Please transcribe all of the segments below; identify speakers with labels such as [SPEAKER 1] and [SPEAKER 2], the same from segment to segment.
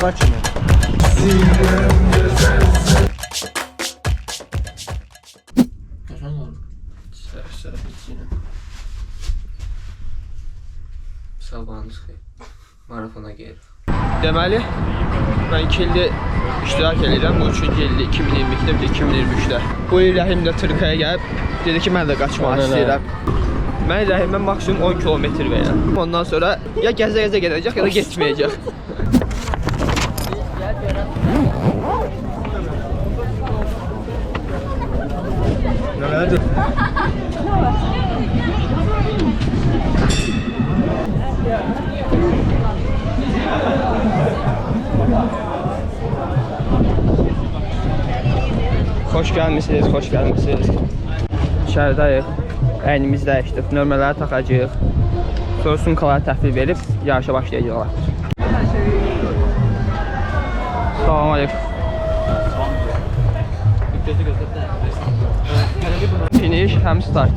[SPEAKER 1] Bunlar kimi?
[SPEAKER 2] Sabahınız xeyir. Marafona gelir.
[SPEAKER 3] Deməli, mən 2 ildir iştirak edirəm. Bu 3-cü ildir 2022-də, bir də 2023-də. Bu il Rəhim də Türkiyəyə gəlib, dedi ki, mən də qaçmaq istəyirəm. Mən Rəhimə maksimum 10 kilometr verirəm. Ondan sonra ya gəzə-gəzə gedəcək, ya da getməyəcək.
[SPEAKER 1] Nələrdir?
[SPEAKER 3] Xoş gəlmisiniz, xoş gəlmisiniz. İçəridəyik, əynimizi dəyişdik, nömrələri taxacağıq. Sonra sumkaları təhvil verib, yarışa başlayacaqlar. Salam aleyküm. Finish, həm start.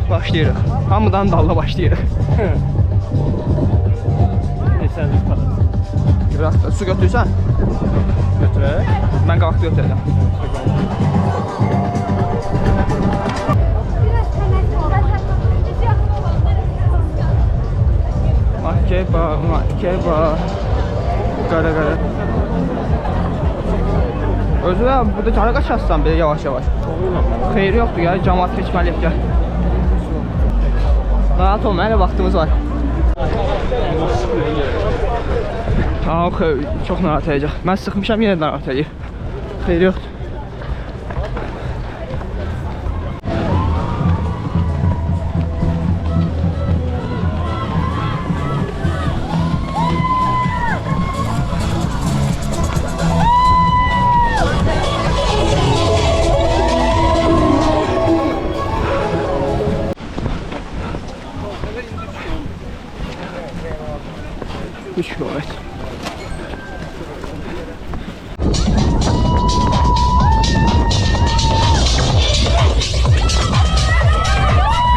[SPEAKER 3] Başlayırıq. Hamıdan dalla başlayırıq.
[SPEAKER 1] Neçənli tutarız?
[SPEAKER 3] Biraz da su götürsən?
[SPEAKER 1] Götürək.
[SPEAKER 3] Mən qalxdı götürəcəm. Mahkeba, mahkeba. Qara qara. Özü də burada hara qaçarsan belə yavaş-yavaş. Xeyri yoxdur ya, cəmaat keçməliyik gəl. Rahat olma, hələ vaxtımız var. Çox narahat edəcək. Mən sıxmışam, yenə narahat edəcək. Xeyri yoxdur. Üç kilometre.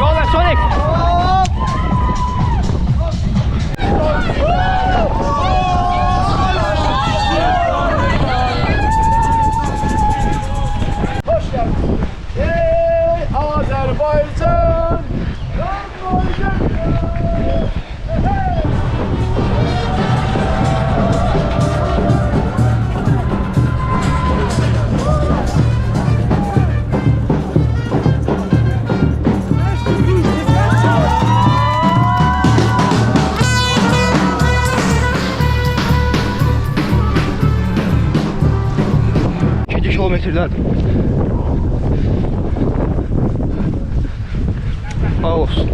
[SPEAKER 3] Yol ver Sonic.
[SPEAKER 1] Hoş geldin. Ey Azerbaycan!
[SPEAKER 3] Kilometrelerdir. Sağ olsun.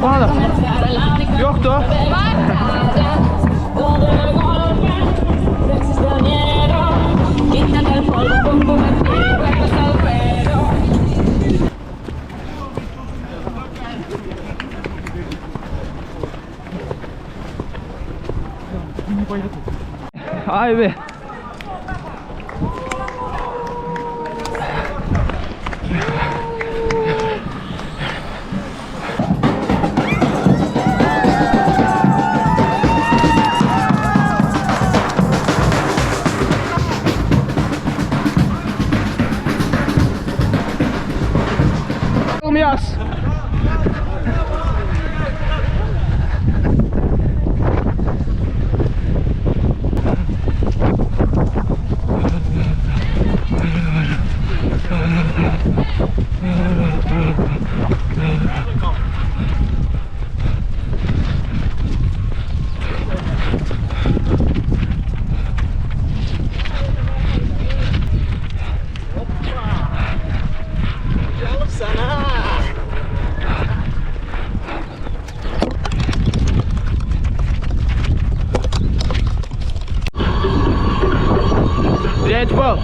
[SPEAKER 3] Bana da. Yoktu. Ay be. Olmayaz. Red Bull.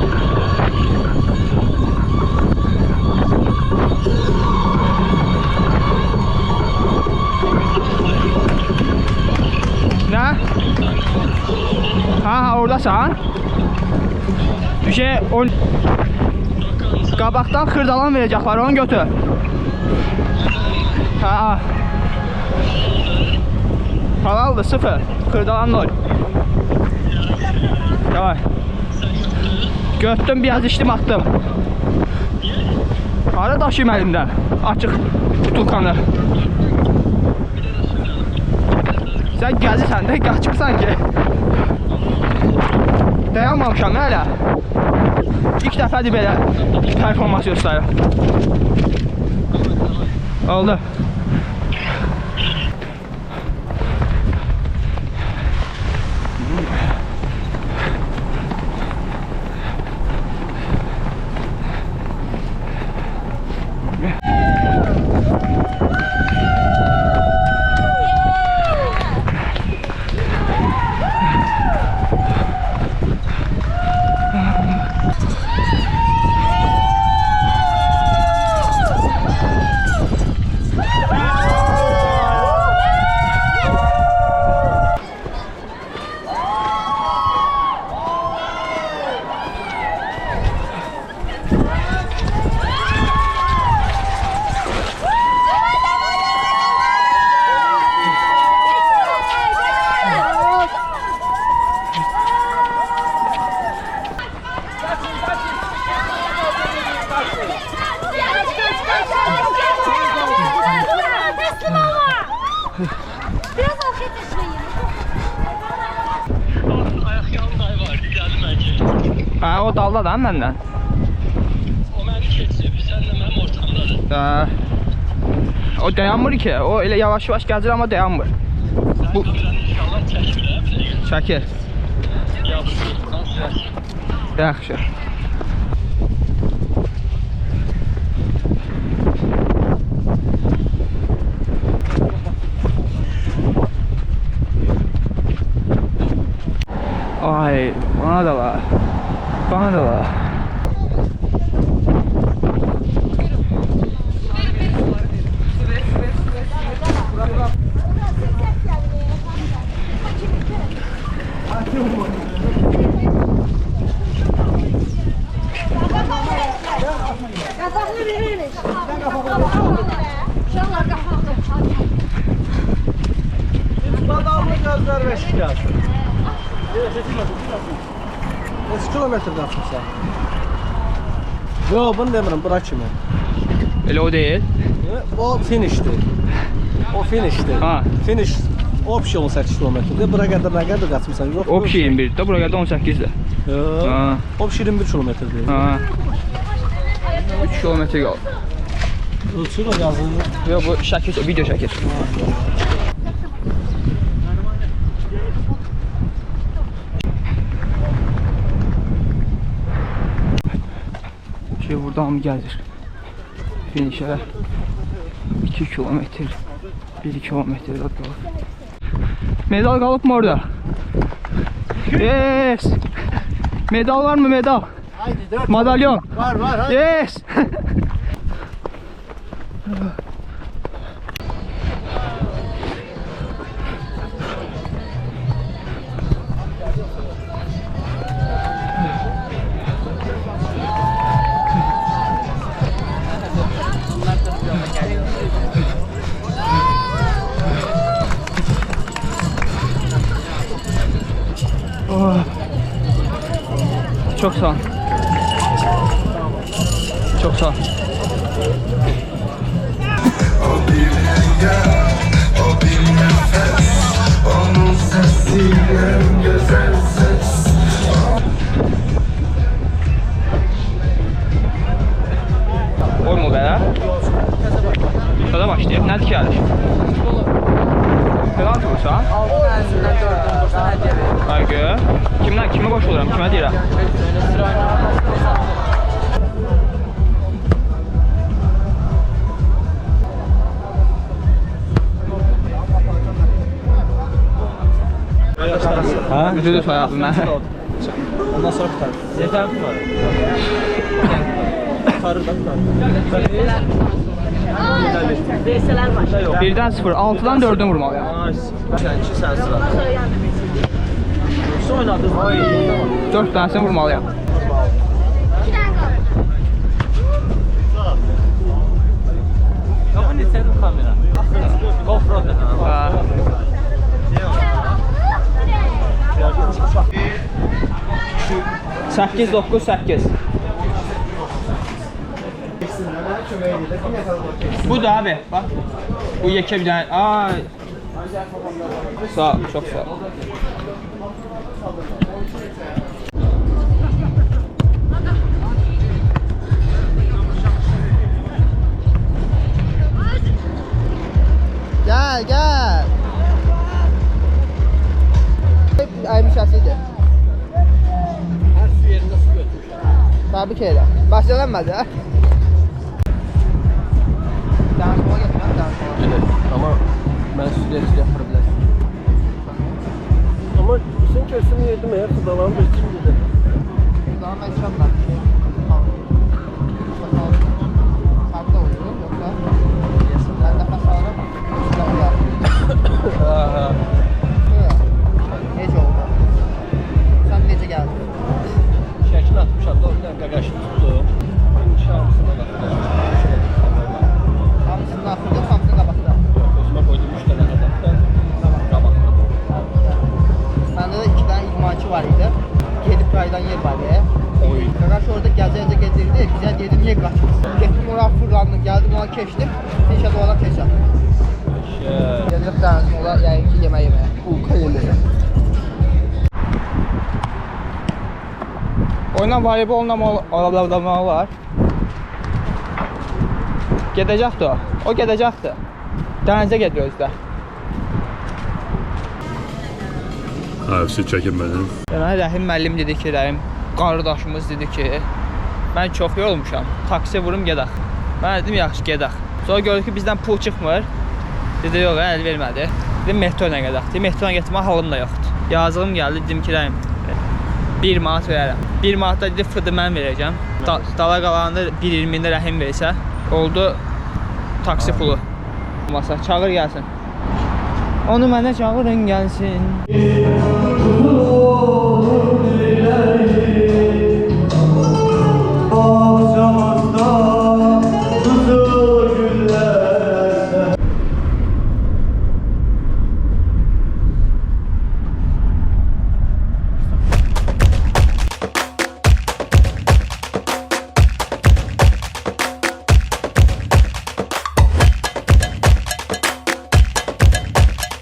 [SPEAKER 3] Nə? Ha, oradasan? Bir şey, qabaqdan xırdalan verəcəklər, onu götür. Ha. Halaldır, 0. Xırdalan 0. Yavaş. Götdüm, biraz içdim, attım. Hara daşıyım əlimdən? Açıq butulkanı. Sən gəzirsən də, qaçırsan ki. Dayanmamışam hələ. İlk dəfədir belə performans göstərir. Oldu.
[SPEAKER 4] Biraz afiyet işleyin.
[SPEAKER 3] Ha, o dalda da məndən.
[SPEAKER 5] O məni keçib, sən də mənim ortamdadır.
[SPEAKER 3] O dayanmır ki, o elə yavaş-yavaş gəzir amma dayanmır.
[SPEAKER 5] Sən kameranı inşallah çəkir, bir
[SPEAKER 3] Çəkir.
[SPEAKER 5] ya bu yoldan sürər.
[SPEAKER 3] Yaxşı. Ay, bana da var. Bana da var.
[SPEAKER 4] Kafaklı veririz. Şunlar kafaklı.
[SPEAKER 1] Badamlı gözler ve şikayet. Kaç kilometre yapmışsın? Yok, bunu demirəm, bırak kimi.
[SPEAKER 3] Elə o deyil.
[SPEAKER 1] O finishdi. O finishdi.
[SPEAKER 3] Ha.
[SPEAKER 1] Finish option 18 kilometrdir. Bura qədər nə qədər qaçmısan? Yox.
[SPEAKER 3] Op 21, də bura qədər 18-dir.
[SPEAKER 1] Yox.
[SPEAKER 3] Ha.
[SPEAKER 1] Op 21 kilometrdir.
[SPEAKER 3] Ha. 3 kilometre qaldı.
[SPEAKER 1] Ölçü də yazılır.
[SPEAKER 3] Yox, bu şəkil, video şəkil. Şey buradan gəlir. Finişə 2 kilometr, 1 kilometr qalır. Medal qalıb mı orada? Yes! Medal var mı medal?
[SPEAKER 1] Haydi 4.
[SPEAKER 3] Madalyon.
[SPEAKER 1] Var, haydi.
[SPEAKER 3] Yes! Oh. Çok sağ ol. Çok sağ ol.
[SPEAKER 6] O bir rüya, o bir nefes, onun sesiyle güzel ses.
[SPEAKER 3] Olma belə. Sonra başlayaq. Nədir ki yarış? Penaltı vursan? Ay gör. Kimdən? Kimə boş oluram? Kimə deyirəm?
[SPEAKER 1] Ha?
[SPEAKER 3] Üzülü soyalım mən.
[SPEAKER 1] Ondan sonra tutar. Yeter tutar. Tutarır da tutar.
[SPEAKER 3] Birdən 0, 6-dan 4-ü vurmalıyam.
[SPEAKER 1] Sən ki, sən sıra. Yoxsa oynadın?
[SPEAKER 3] 4 dənəsini vurmalıyam.
[SPEAKER 1] Ama neçədir kamera? GoPro da.
[SPEAKER 3] Ha. 8, 9, 8. Bu da abi, bak. Bu yekə bir dənə. Ay. Sağ ol, çox sağ ol. Gel, gel. Hep aymışasıydı.
[SPEAKER 1] Hər su yerində su götürmüşəm.
[SPEAKER 3] Təbrik edirəm. Başlanmadı, ha? Danışmağa gətirəm, danışmağa.
[SPEAKER 1] Amma mən süreç yapıra bilərəm. Amma sen körsün yedim eğer xıdalanı da içim dedi.
[SPEAKER 3] Daha mən içəmlər. Sarda olur, yoxsa? Mən də xəsarım. Necə oldu? Sən necə gəldin?
[SPEAKER 1] Şəkil atmışam da ondan qaqaşı tutdu. Şansına baxdım.
[SPEAKER 3] Hamısını axırda, hamısını qabaqda.
[SPEAKER 1] Özümə koydum 3 dənə qadaqdan. Qabaqda.
[SPEAKER 3] Məndə də 2 dənə idmançı var idi. Gedib qaydan yer var ya.
[SPEAKER 1] Oy.
[SPEAKER 3] Qaqaş orada gəzə-gəzə gedirdi. Bizə dedim, niyə qaçmırsın? Getdim oraya fırlandım, gəldim ona keçdim. Finşə doğadan keçəm. Gedirib dənizim ola, yəqin ki, yemək yeməyə.
[SPEAKER 1] Ulka yeməyə.
[SPEAKER 3] Oyuna voleybolla olar. Gedəcəkdir o. O gedəcəkdir. Dənizə gedir özdə.
[SPEAKER 7] Süt çəkinmədim.
[SPEAKER 3] Deməli, Rəhim müəllim dedi ki, Rəhim qardaşımız dedi ki, mən çox yorulmuşam, taksi vurum gedək. Mən dedim, yaxşı gedək. Sonra gördük ki, bizdən pul çıxmır. Dedi, yox, əl vermədi. Dedim, metro ilə gedək. Dedim, metro ilə getmək halım da yoxdur. Yazığım gəldi, dedim ki, Rəhim, 1 manat verərəm. 1 manat da dedi, fıdı mən verəcəm. Dala qalanında 1.20-də Rəhim versə, oldu taksi pulu. Masa, çağır gəlsin. Onu mənə çağırın gəlsin.